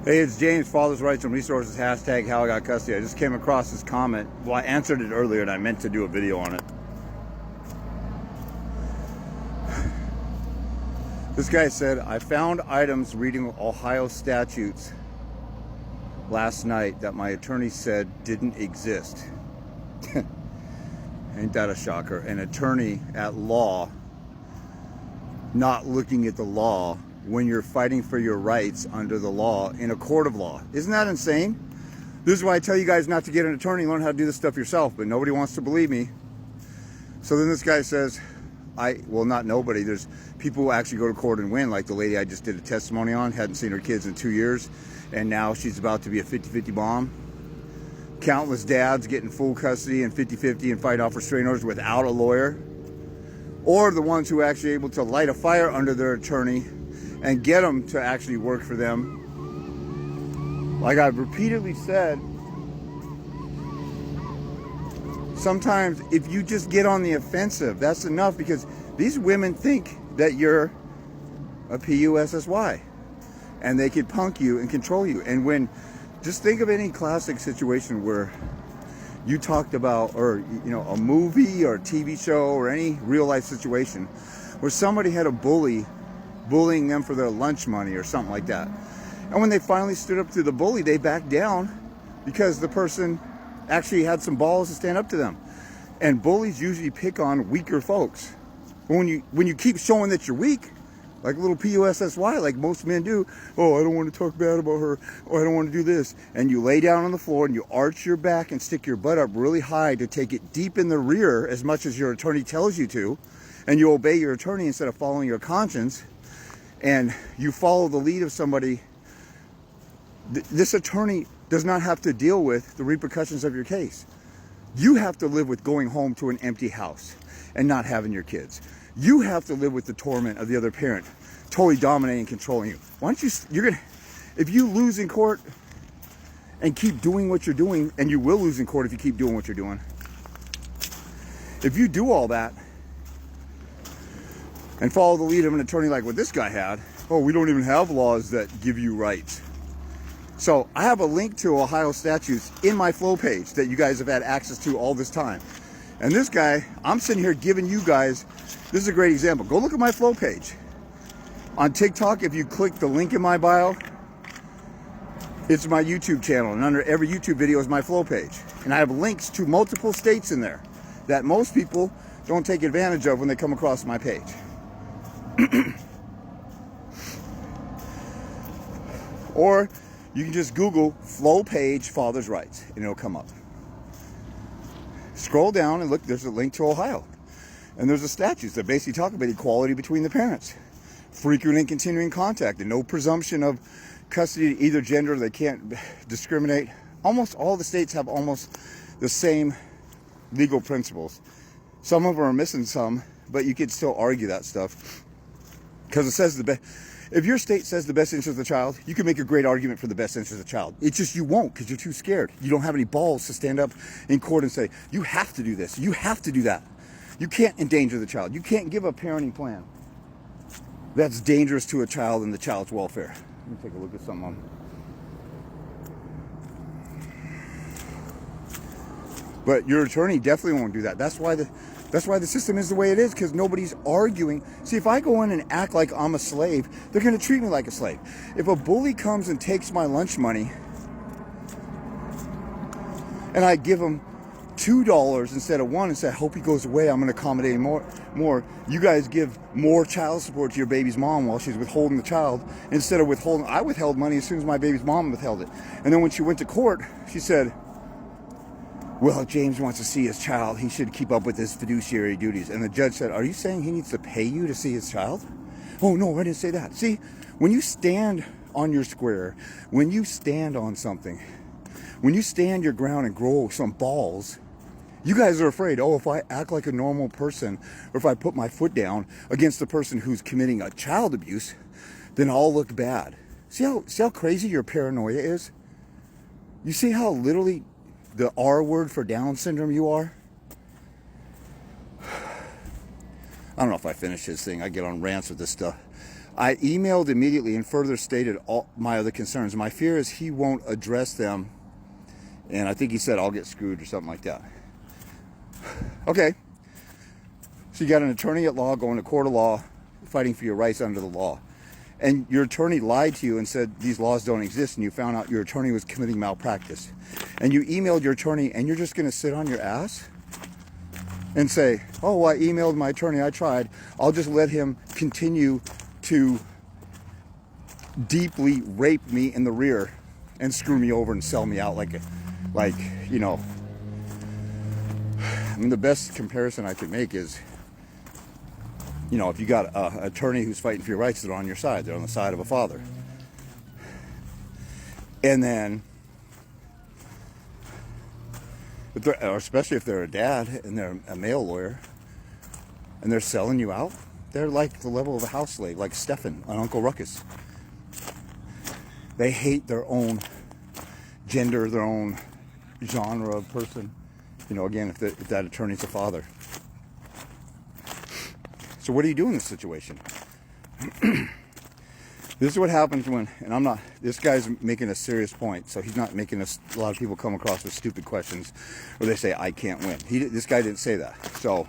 Hey, it's James, Father's Rights and Resources, hashtag how I got custody. I just came across this comment. Well, I answered it earlier and I meant to do a video on it. This guy said, I found items reading Ohio statutes last night that my attorney said didn't exist. Ain't that a shocker? An attorney at law not looking at the law when you're fighting for your rights under the law in a court of law. Isn't that insane? This is why I tell you guys not to get an attorney, learn how to do this stuff yourself, but nobody wants to believe me. So then this guy says, well, not nobody, there's people who actually go to court and win, like the lady I just did a testimony on, hadn't seen her kids in 2 years, and now she's about to be a 50-50 mom. Countless dads getting full custody and 50-50 and fight off restraining orders without a lawyer. Or the ones who are actually able to light a fire under their attorney and get them to actually work for them. Like I've repeatedly said, sometimes if you just get on the offensive, that's enough, because these women think that you're a PUSSY and they could punk you and control you. And when, just think of any classic situation where you talked about, or you know, a movie or a TV show or any real life situation where somebody had a bullying them for their lunch money or something like that. And when they finally stood up to the bully, they backed down because the person actually had some balls to stand up to them. And bullies usually pick on weaker folks. But when you keep showing that you're weak, like a little PUSSY, like most men do, oh, I don't want to talk bad about her, oh, I don't want to do this, and you lay down on the floor and you arch your back and stick your butt up really high to take it deep in the rear as much as your attorney tells you to, and you obey your attorney instead of following your conscience, and you follow the lead of somebody, this attorney does not have to deal with the repercussions of your case. You have to live with going home to an empty house and not having your kids. You have to live with the torment of the other parent totally dominating and controlling you. Why don't you, if you lose in court and keep doing what you're doing, and you will lose in court if you keep doing what you're doing, if you do all that and follow the lead of an attorney like what this guy had, oh, we don't even have laws that give you rights. So I have a link to Ohio statutes in my flow page that you guys have had access to all this time. And this guy, I'm sitting here giving you guys, this is a great example. Go look at my flow page. On TikTok, if you click the link in my bio, it's my YouTube channel. And under every YouTube video is my flow page. And I have links to multiple states in there that most people don't take advantage of when they come across my page. Or you can just Google flow page father's rights and it'll come up. Scroll down and look, there's a link to Ohio. And there's a statutes that basically talk about equality between the parents. Frequent and continuing contact, and no presumption of custody to either gender. They can't discriminate. Almost all the states have almost the same legal principles. Some of them are missing some, but you could still argue that stuff. Because it says if your state says the best interest of the child, you can make a great argument for the best interest of the child. It's just you won't, because you're too scared. You don't have any balls to stand up in court and say, you have to do this, you have to do that. You can't endanger the child. You can't give a parenting plan that's dangerous to a child and the child's welfare. Let me take a look at something. But your attorney definitely won't do that. That's why the system is the way it is, because nobody's arguing. See, if I go in and act like I'm a slave, they're going to treat me like a slave. If a bully comes and takes my lunch money and I give him $2 instead of $1 and say, I hope he goes away, I'm going to accommodate him more. You guys give more child support to your baby's mom while she's withholding the child instead of withholding. I withheld money as soon as my baby's mom withheld it. And then when she went to court, she said, well, if James wants to see his child, he should keep up with his fiduciary duties. And the judge said, are you saying he needs to pay you to see his child? Oh, no, I didn't say that. See, when you stand on your square, when you stand on something, when you stand your ground and grow some balls, you guys are afraid, oh, if I act like a normal person, or if I put my foot down against the person who's committing a child abuse, then I'll look bad. See how crazy your paranoia is? You see how literally the R word for Down syndrome you are? I don't know if I finish this thing. I get on rants with this stuff. I emailed immediately and further stated all my other concerns. My fear is he won't address them, and I think he said I'll get screwed or something like that. Okay, so you got an attorney at law going to court of law, fighting for your rights under the law, and your attorney lied to you and said these laws don't exist, and you found out your attorney was committing malpractice, and you emailed your attorney, and you're just going to sit on your ass and say, oh, well, I emailed my attorney, I tried, I'll just let him continue to deeply rape me in the rear and screw me over and sell me out like, you know. I mean, the best comparison I could make is, you know, if you got an attorney who's fighting for your rights, they're on your side. They're on the side of a father. And then, or especially if they're a dad and they're a male lawyer and they're selling you out, they're like the level of a house slave, like Stefan on Uncle Ruckus. They hate their own gender, their own genre of person. You know, again, if that attorney's a father. So what do you do in this situation? This is what happens when, and I'm not, this guy's making a serious point, so he's not making a lot of people come across with stupid questions, or they say, I can't win. This guy didn't say that. So,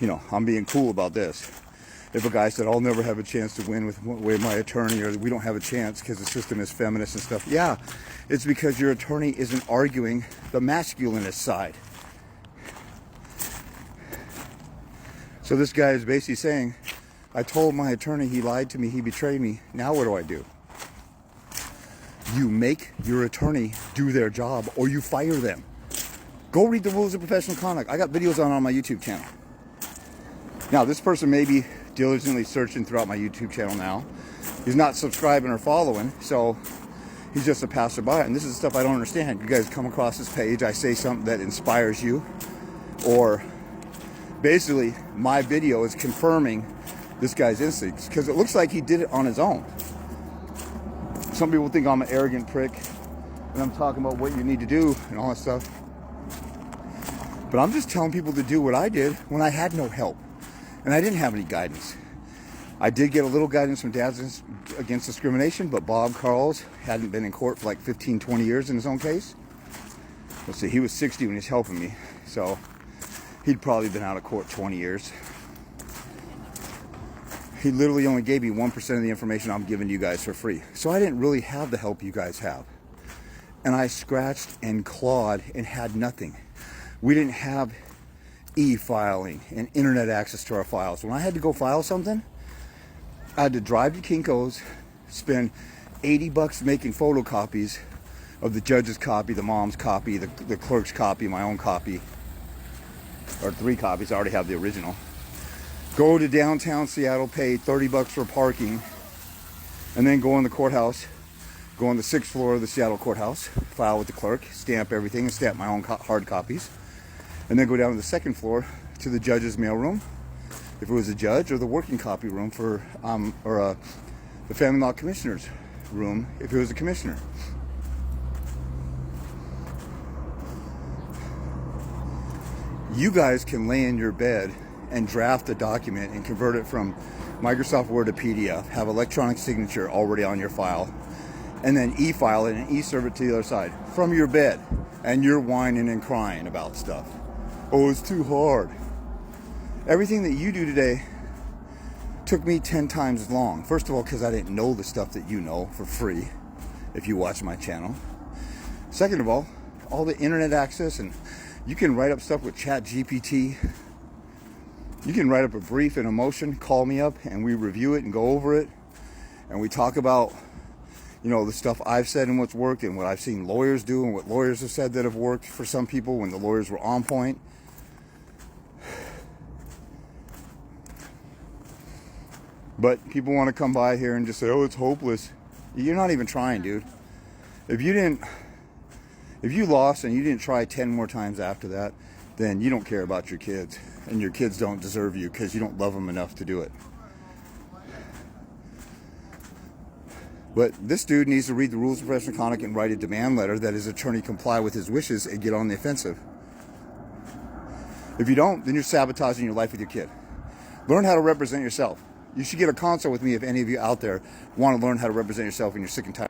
you know, I'm being cool about this. If a guy said, I'll never have a chance to win with my attorney, or we don't have a chance because the system is feminist and stuff. Yeah, it's because your attorney isn't arguing the masculinist side. So this guy is basically saying, I told my attorney he lied to me, he betrayed me. Now what do? You make your attorney do their job, or you fire them. Go read the rules of professional conduct. I got videos on my YouTube channel. Now, this person may be diligently searching throughout my YouTube channel now. He's not subscribing or following, so he's just a passerby. And this is the stuff I don't understand. You guys come across this page, I say something that inspires you, or basically my video is confirming this guy's instincts, because it looks like he did it on his own. Some people think I'm an arrogant prick and I'm talking about what you need to do and all that stuff. But I'm just telling people to do what I did when I had no help. And I didn't have any guidance. I did get a little guidance from Dads Against Discrimination, but Bob Carls hadn't been in court for like 15, 20 years in his own case. Let's see, he was 60 when he was helping me. So he'd probably been out of court 20 years. He literally only gave me 1% of the information I'm giving you guys for free. So I didn't really have the help you guys have. And I scratched and clawed and had nothing. We didn't have e-filing and internet access to our files. When I had to go file something, I had to drive to Kinko's, spend $80 making photocopies of the judge's copy, the mom's copy, the clerk's copy, my own copy, or 3 copies. I already have the original. Go to downtown Seattle, pay $30 for parking, and then go in the courthouse, go on the 6th floor of the Seattle courthouse, file with the clerk, stamp everything, and stamp my own hard copies, and then go down to the 2nd floor to the judge's mailroom, if it was a judge, or the working copy room for, the family law commissioner's room, if it was a commissioner. You guys can lay in your bed and draft a document and convert it from Microsoft Word to PDF, have electronic signature already on your file, and then e-file it and e-serve it to the other side from your bed, and you're whining and crying about stuff. Oh, it's too hard. Everything that you do today took me 10 times as long. First of all, because I didn't know the stuff that you know for free if you watch my channel. Second of all the internet access, and you can write up stuff with ChatGPT. You can write up a brief and a motion, call me up, and we review it and go over it. And we talk about, you know, the stuff I've said and what's worked, and what I've seen lawyers do, and what lawyers have said that have worked for some people when the lawyers were on point. But people want to come by here and just say, oh, it's hopeless. You're not even trying, dude. If you lost and you didn't try 10 more times after that, then you don't care about your kids. And your kids don't deserve you because you don't love them enough to do it. But this dude needs to read the rules of professional conduct and write a demand letter that his attorney comply with his wishes and get on the offensive. If you don't, then you're sabotaging your life with your kid. Learn how to represent yourself. You should get a consult with me if any of you out there want to learn how to represent yourself and you're sick and tired.